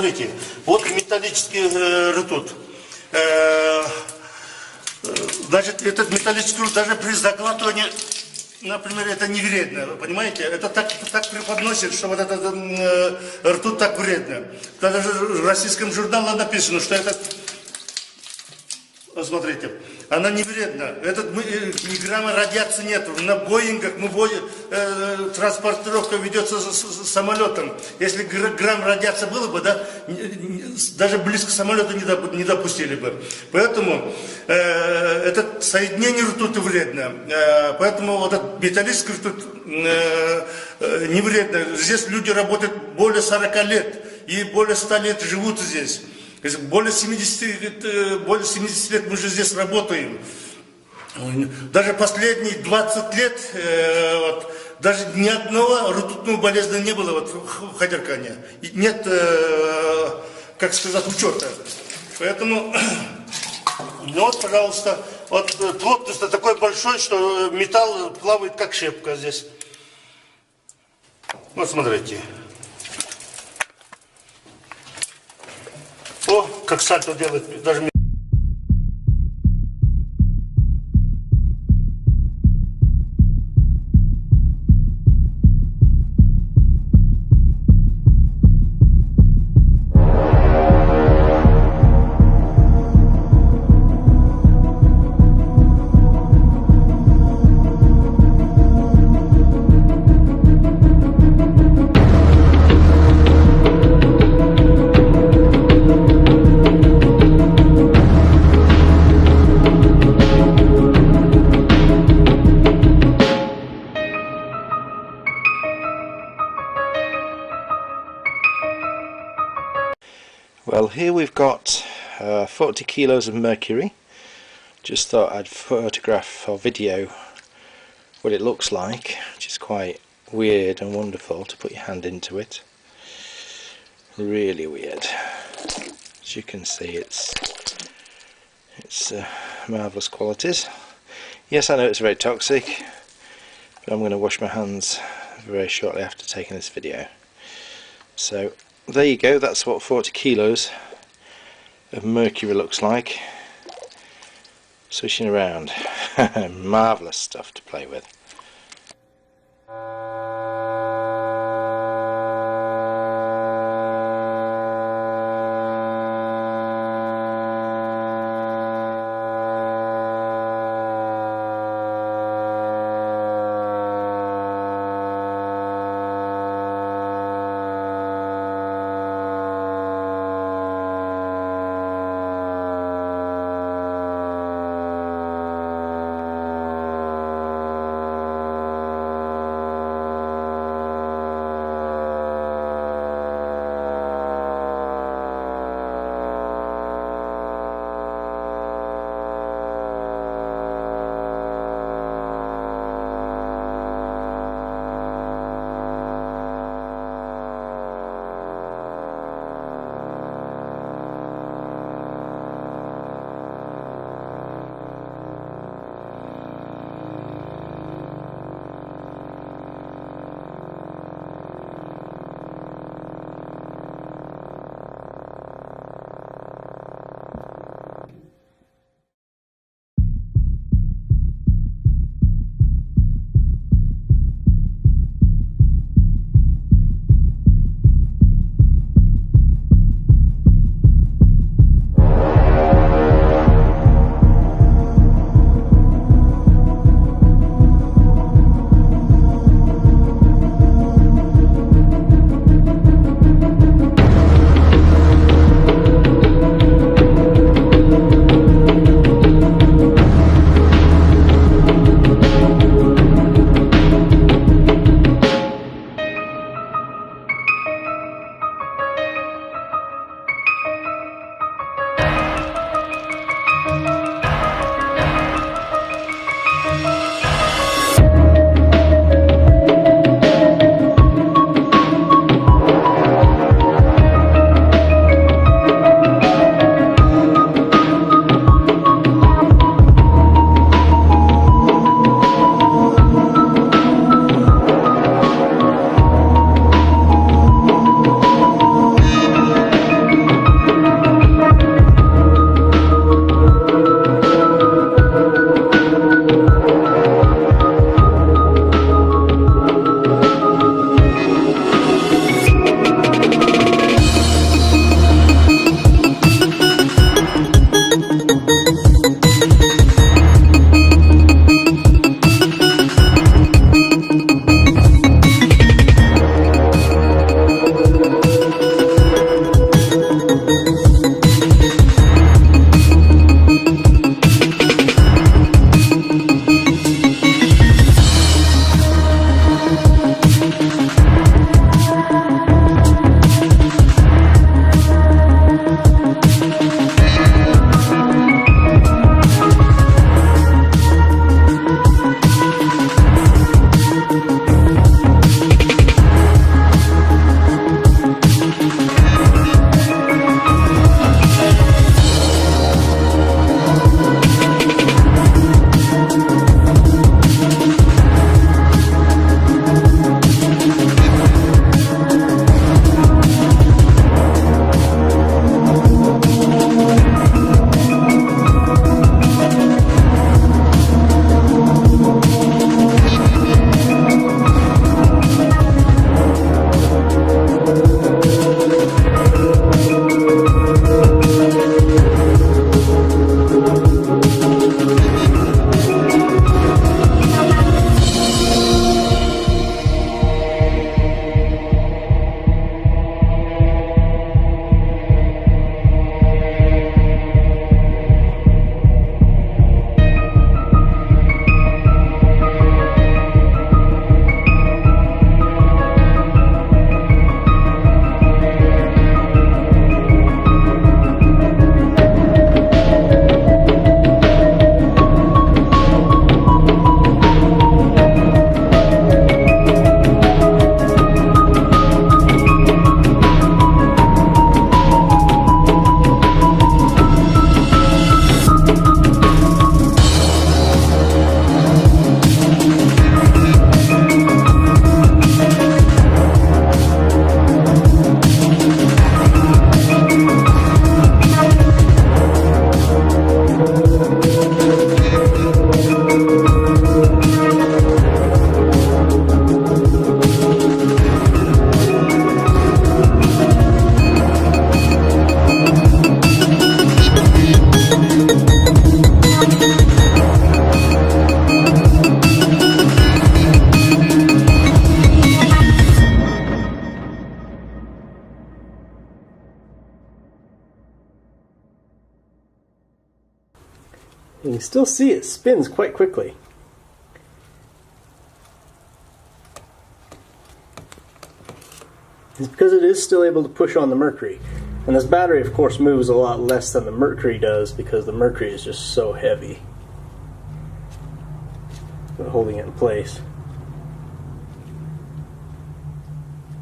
смотрите, вот металлический ртуть. Значит, этот металлический ртуть даже при заглатывании, например, это не вредно, вы понимаете? Это так преподносит, что вот этот ртуть так вредно. Даже в российском журнале написано, что это... Смотрите, она не вредна. Ни грамма радиации нет. На Боингах транспортировка ведется самолетом. Если грамм радиации было бы, да, даже близко к самолету не допустили бы. Поэтому это соединение ртути вредно. Поэтому вот этот металлический ртуть не вредно. Здесь люди работают более 40 лет и более 100 лет живут здесь. Более 70 лет мы же здесь работаем. Даже последние 20 лет даже ни одного ртутного болезни не было в Хадиркане. Нет, как сказать, учета. Поэтому, ну вот, пожалуйста, вот плотность такой большой, что металл плавает как щепка здесь. Вот смотрите. О, как сальто делает, даже... Well, here we've got 40 kilos of mercury. Just thought I'd photograph or video what it looks like, which is quite weird and wonderful to put your hand into it. Really weird. As you can see, it's marvellous qualities. Yes, I know it's very toxic, but I'm going to wash my hands very shortly after taking this video. So there you go, that's what 40 kilos of mercury looks like, swishing around. Marvellous stuff to play with. You can still see it spins quite quickly. It's because it is still able to push on the mercury. And this battery, of course, moves a lot less than the mercury does because the mercury is just so heavy. But holding it in place,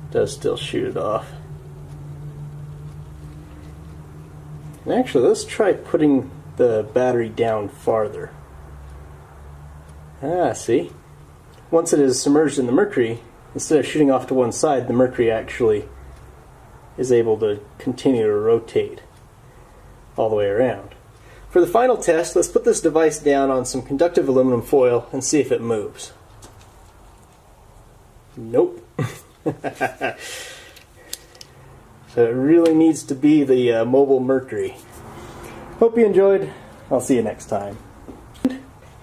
it does still shoot it off. And actually, let's try putting the battery down farther. Ah, see? Once it is submerged in the mercury, instead of shooting off to one side, the mercury actually is able to continue to rotate all the way around. For the final test, let's put this device down on some conductive aluminum foil and see if it moves. Nope. So it really needs to be the mobile mercury. Hope you enjoyed. I'll see you next time.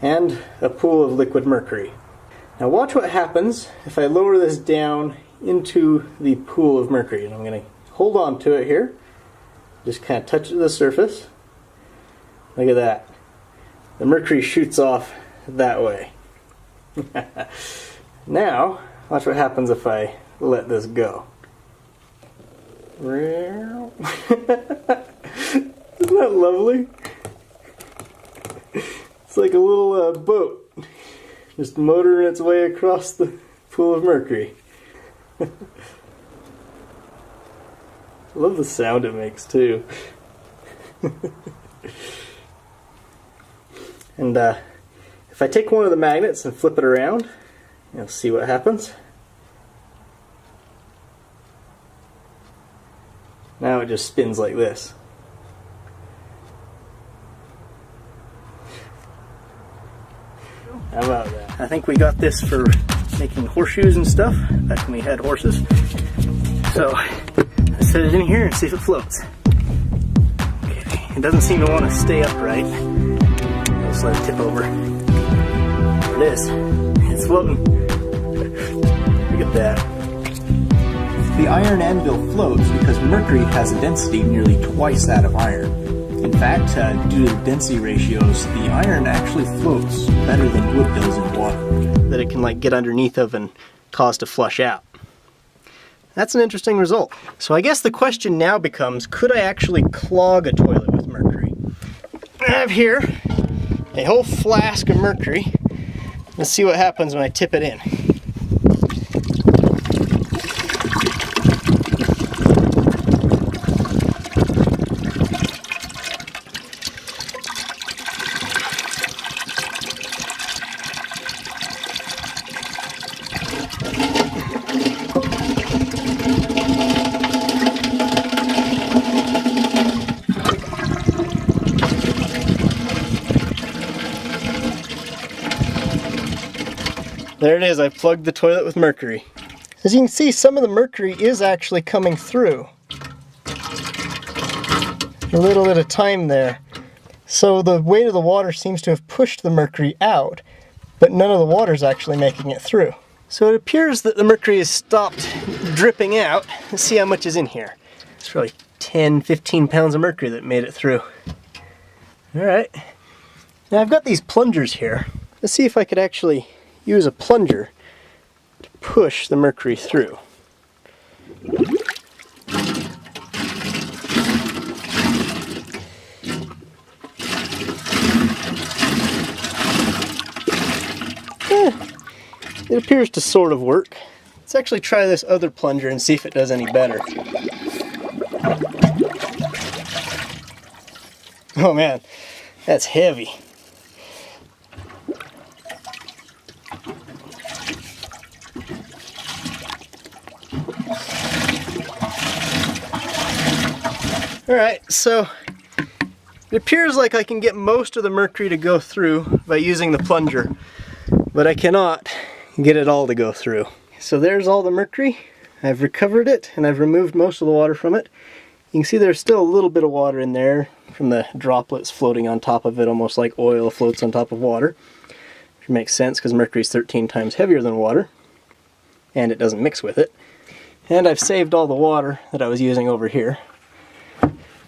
And a pool of liquid mercury. Now watch what happens if I lower this down into the pool of mercury. And I'm going to hold on to it here. Just kind of touch the surface. Look at that. The mercury shoots off that way. Now, watch what happens if I let this go. Isn't that lovely? It's like a little boat, just motoring its way across the pool of mercury. I love the sound it makes too. And if I take one of the magnets and flip it around, you'll see what happens. Now it just spins like this. How about that? I think we got this for making horseshoes and stuff back when we had horses. So let's set it in here and see if it floats. Okay, it doesn't seem to want to stay upright. Let's let it tip over. There it is. It's floating. Look at that. The iron anvil floats because mercury has a density nearly twice that of iron. In fact, due to the density ratios, the iron actually floats better than wood does in water. That it can get underneath of and cause to flush out. That's an interesting result. So I guess the question now becomes, could I actually clog a toilet with mercury? I have here a whole flask of mercury. Let's see what happens when I tip it in. There it is, I plugged the toilet with mercury. As you can see, some of the mercury is actually coming through. A little at a time there. So the weight of the water seems to have pushed the mercury out, but none of the water is actually making it through. So it appears that the mercury has stopped dripping out. Let's see how much is in here. It's probably 10, 15 pounds of mercury that made it through. Alright. Now I've got these plungers here. Let's see if I could actually use a plunger to push the mercury through. It appears to sort of work. Let's actually try this other plunger and see if it does any better. Oh man, that's heavy. Alright, so it appears like I can get most of the mercury to go through by using the plunger, but I cannot get it all to go through. So there's all the mercury. I've recovered it and I've removed most of the water from it. You can see there's still a little bit of water in there from the droplets floating on top of it, almost like oil floats on top of water. Which makes sense because mercury is 13 times heavier than water, and it doesn't mix with it. And I've saved all the water that I was using over here.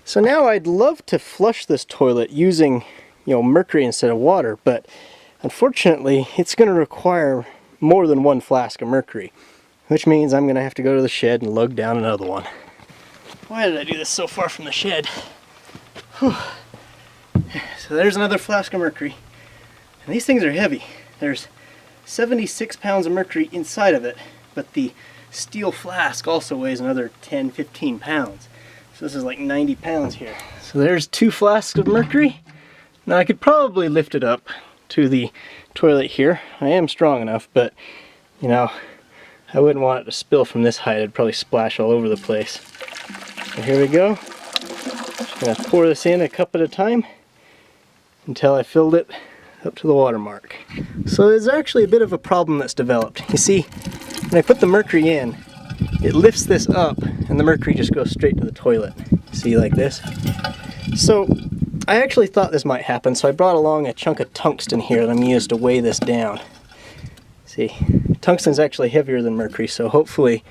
So now I'd love to flush this toilet using mercury instead of water, but unfortunately it's going to require more than one flask of mercury, which means I'm going to have to go to the shed and lug down another one. Why did I do this so far from the shed? Whew. So there's another flask of mercury, and these things are heavy. There's 76 pounds of mercury inside of it, but the steel flask also weighs another 10-15 pounds. So this is like 90 pounds here. So there's 2 flasks of mercury. Now I could probably lift it up to the toilet here. I am strong enough, but you know, I wouldn't want it to spill from this height. It'd probably splash all over the place. So here we go. Just gonna pour this in a cup at a time until I filled it up to the water mark. So there's actually a bit of a problem that's developed. You see, when I put the mercury in, it lifts this up and the mercury just goes straight to the toilet. See, like this? So I actually thought this might happen, so I brought along a chunk of tungsten here that I'm going to use to weigh this down. See, tungsten's actually heavier than mercury, so hopefully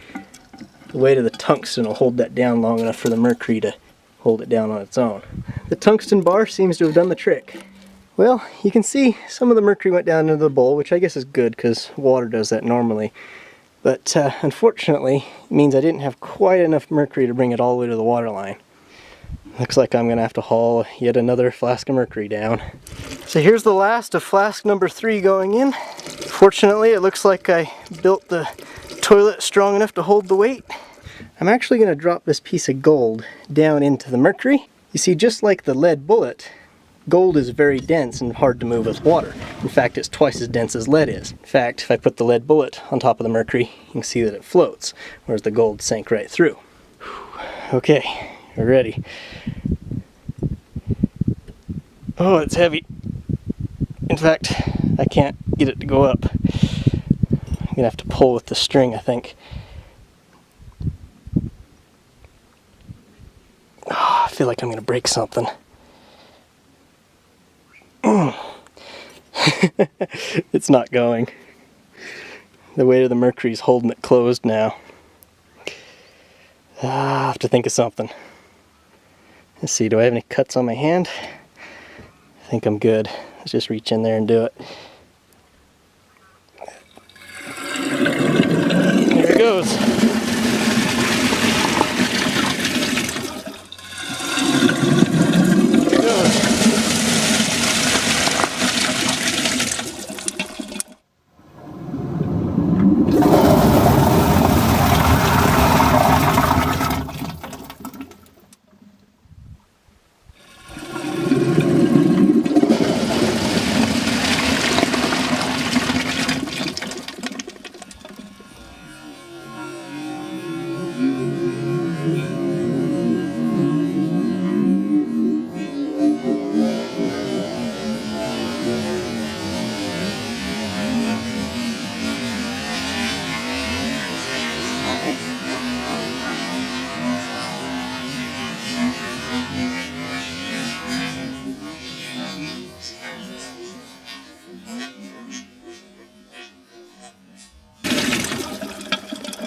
the weight of the tungsten will hold that down long enough for the mercury to hold it down on its own. The tungsten bar seems to have done the trick. Well, you can see some of the mercury went down into the bowl, which I guess is good because water does that normally. But unfortunately, it means I didn't have quite enough mercury to bring it all the way to the water line. Looks like I'm going to have to haul yet another flask of mercury down. So here's the last of flask number 3 going in. Fortunately, it looks like I built the toilet strong enough to hold the weight. I'm actually going to drop this piece of gold down into the mercury. You see, just like the lead bullet, gold is very dense and hard to move with water. In fact, it's twice as dense as lead is. In fact, if I put the lead bullet on top of the mercury, you can see that it floats, whereas the gold sank right through. Okay, we're ready. Oh, it's heavy. In fact, I can't get it to go up. I'm gonna have to pull with the string, I think. Oh, I feel like I'm gonna break something. It's not going. The weight of the mercury is holding it closed now. I have to think of something. Let's see, do I have any cuts on my hand? I think I'm good. Let's just reach in there and do it. There it goes. There it goes.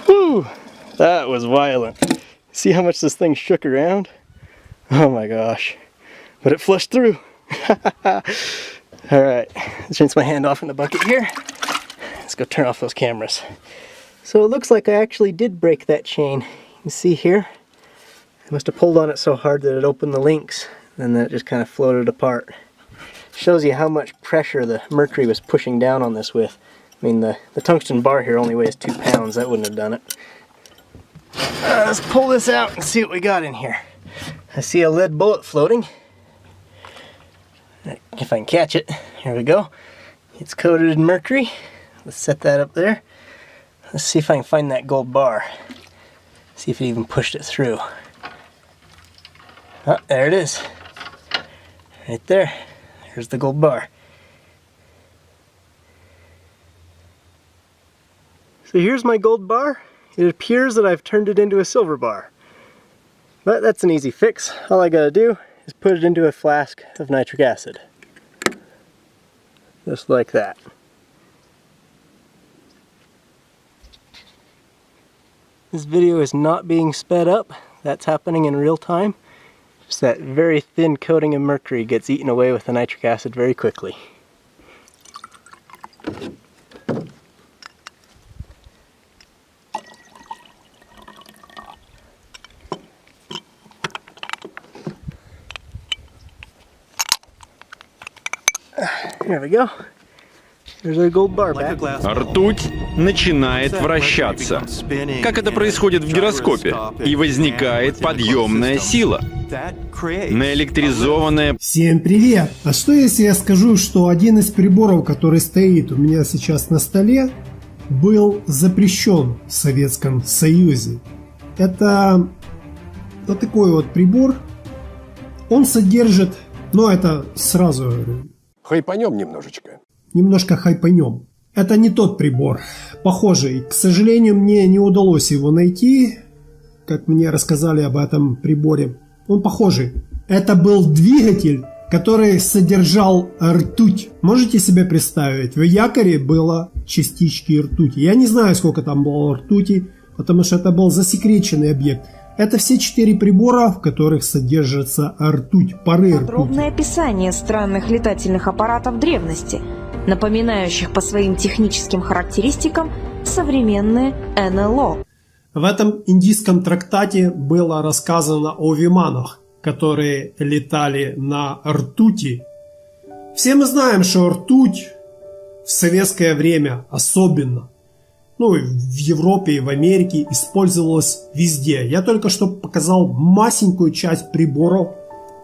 Whew, that was violent. See how much this thing shook around? Oh my gosh. But it flushed through. Alright, let's rinse my hand off in the bucket here. Let's go turn off those cameras. So it looks like I actually did break that chain. You can see here, I must have pulled on it so hard that it opened the links, and then it just kind of floated apart. Shows you how much pressure the mercury was pushing down on this with. I mean, the tungsten bar here only weighs 2 pounds. That wouldn't have done it. Let's pull this out and see what we got in here. I see a lead bullet floating. If I can catch it. Here we go. It's coated in mercury. Let's set that up there. Let's see if I can find that gold bar. See if it even pushed it through. Oh, there it is. Right there. There's the gold bar. So here's my gold bar. It appears that I've turned it into a silver bar. But that's an easy fix. All I gotta do is put it into a flask of nitric acid. Just like that. This video is not being sped up. That's happening in real time. Just that very thin coating of mercury gets eaten away with the nitric acid very quickly. There we go. There's our gold bar back. Ртуть начинает вращаться. Как это происходит в гироскопе? И возникает подъемная сила. Наэлектризованная... Всем привет! А что если я скажу, что один из приборов, который стоит у меня сейчас на столе, был запрещен в Советском Союзе? Это вот такой вот прибор. Он содержит, ну это сразу говорю, Хайпанем немножечко. немножко хайпанем. Это не тот прибор, похожий. К сожалению, мне не удалось его найти, как мне рассказали об этом приборе. Он похожий. Это был двигатель, который содержал ртуть. Можете себе представить, в якоре было частички ртути. Я не знаю, сколько там было ртути, потому что это был засекреченный объект. Это все 4 прибора, в которых содержится ртуть, пары ртути. Подробное описание странных летательных аппаратов древности, напоминающих по своим техническим характеристикам современные НЛО. В этом индийском трактате было рассказано о виманах, которые летали на ртути. Все мы знаем, что ртуть в советское время особенно, ну и в Европе и в Америке, использовалась везде. Я только что показал масенькую часть приборов,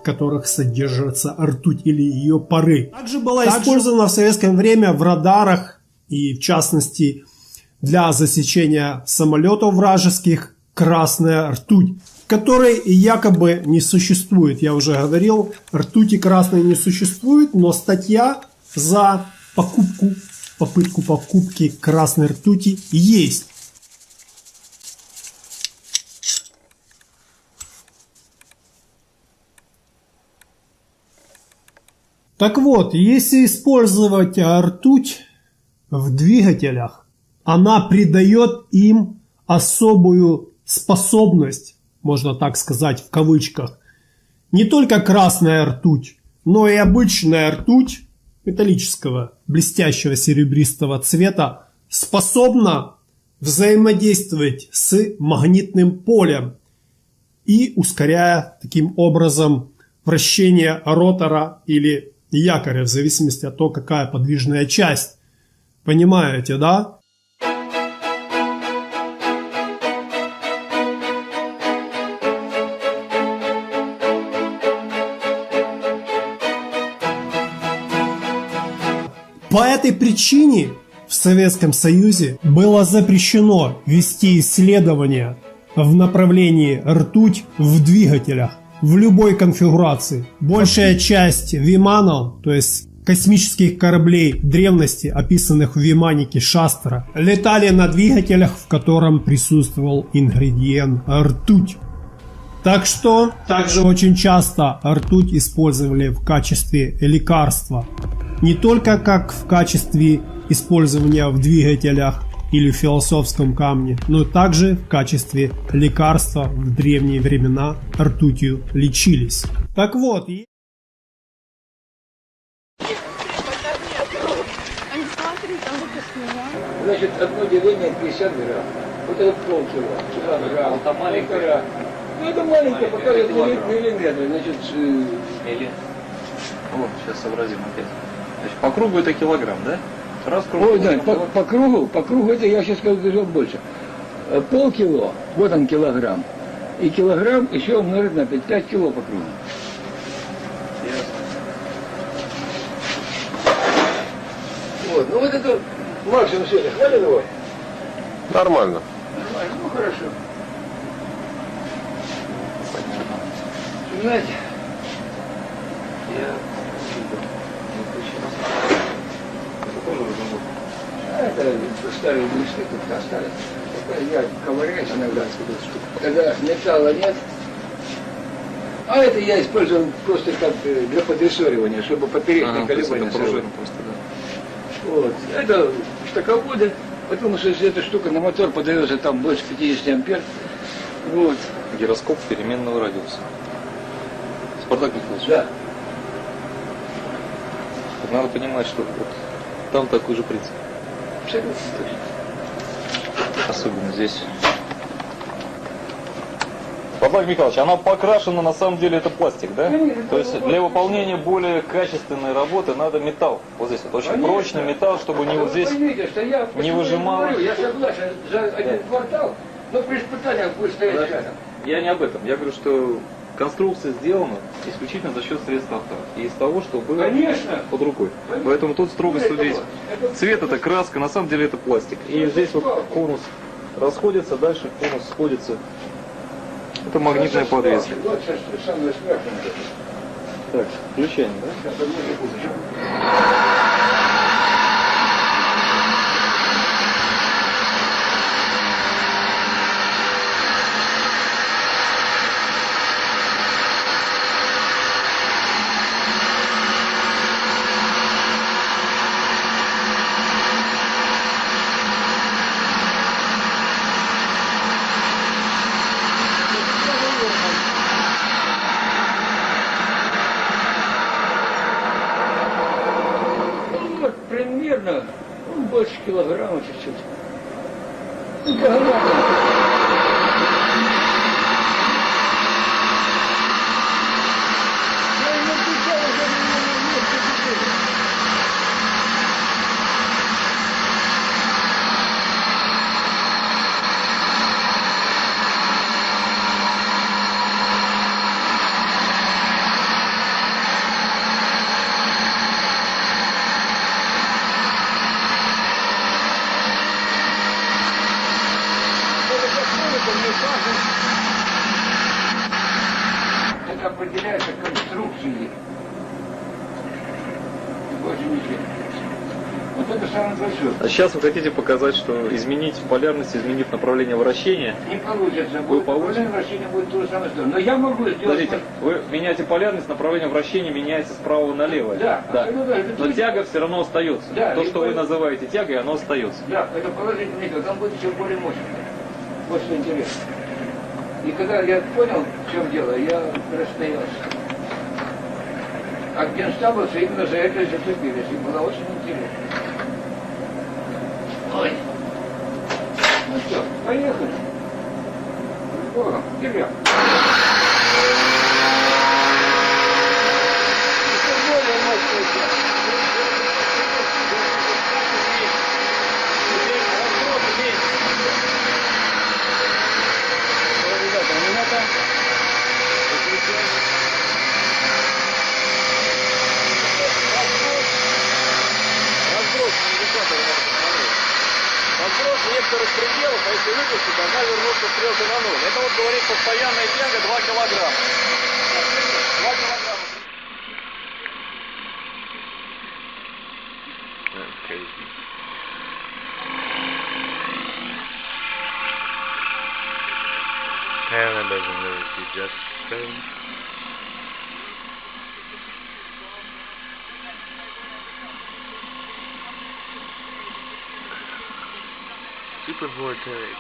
в которых содержится ртуть или ее пары. Также была использована в советское время в радарах и в частности для засечения самолетов вражеских красная ртуть, которой якобы не существует. Я уже говорил, ртути красной не существует, но статья за попытку покупки красной ртути есть. Так вот, если использовать ртуть в двигателях, она придает им особую способность, можно так сказать в кавычках, не только красная ртуть, но и обычная ртуть металлического, блестящего серебристого цвета способна взаимодействовать с магнитным полем и ускоряя таким образом вращение ротора или якоря, в зависимости от того, какая подвижная часть. Понимаете, да? По этой причине в Советском Союзе было запрещено вести исследования в направлении ртуть в двигателях в любой конфигурации. Большая часть виманов, то есть космических кораблей древности, описанных в виманике Шастра, летали на двигателях, в котором присутствовал ингредиент ртуть. Так что также очень часто ртуть использовали в качестве лекарства. Не только как в качестве использования в двигателях или в философском камне, но также в качестве лекарства в древние времена ртутью лечились. Так вот, значит, одно деление 50 грамм. Вот это полкило. Грамм. Это маленькая. Ну это маленькая, показывает миллиметры. Значит, вот, сейчас сообразим опять. Значит, по кругу это килограмм, да? Раз круг. ой, да, по кругу это я сейчас скажу даже больше. Полкило, вот он килограмм. И килограмм еще умножить на 5 кило по кругу. Ясно. Вот, ну вот это максимум сегодня. Хватит его? Нормально. Нормально, ну хорошо. Знаете, Я... это старые листы тут остались. Я ковыряюсь иногда. Когда металла нет. А это я использовал просто как для подрессоривания, чтобы поперечные колебания. Это пружина просто, да. Вот. Это штоководы, потому что если эта штука на мотор подается там больше 50 ампер. Вот. Гироскоп переменного радиуса. Спартак Михайлович, Да. надо понимать, что вот там такой же принцип. Абсолютно. Особенно здесь. Спартак Михайлович, она покрашена, на самом деле это пластик, да? Конечно, То есть для выполнения более качественной работы надо металл. Вот здесь вот очень Конечно. прочный металл, чтобы не вот здесь Поймите, что я не выжимало. говорю, я согласен за один квартал, но при испытаниях будет стоять рядом. Я не об этом. Я говорю, что конструкция сделана исключительно за счет средств автора. И из того, что было Конечно. под рукой. Поэтому тут строгость судить. Цвет это краска, на самом деле это пластик. И здесь вот конус расходится, дальше конус сходится. Это магнитная подвеска. Вот сейчас самое страшное. Так, включаем, да? Сейчас одну секундочку. Вот примерно больше килограмма чуть-чуть. Ну, погнали. Я ему отвечал, уже на месте сидели. Это определяется конструкцией. Больше ничего. Вот это самое большое. А сейчас вы хотите показать, что изменить полярность, изменив направление вращения. Не получится. Вы получите. Будет вращение будет то же самое. Но я могу сделать... Подождите, вы меняете полярность, направление вращения меняется справа налево. Да. Но тяга все равно остается. Да, То, и что вы поэтому- называете тягой, оно остается. Да, это положительный эффект. Он будет еще более мощный. Вот что интересно. И когда я понял, в чем дело, я расстоялся. А генштабовцы именно за это и зацепились. И было очень интересно. Ой. Ну что, поехали. С Богом. Вперед. Это более мощный эффект. Ребята, у меня там разброс индикатора надо посмотреть. Разброс в некоторых пределах, а если выпустить, должна вернуться стрелка на ноль. Это вот говорит постоянная тяга 2 килограмма. 2 килограмма. That doesn't really do justice. Super vortex.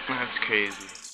That's crazy.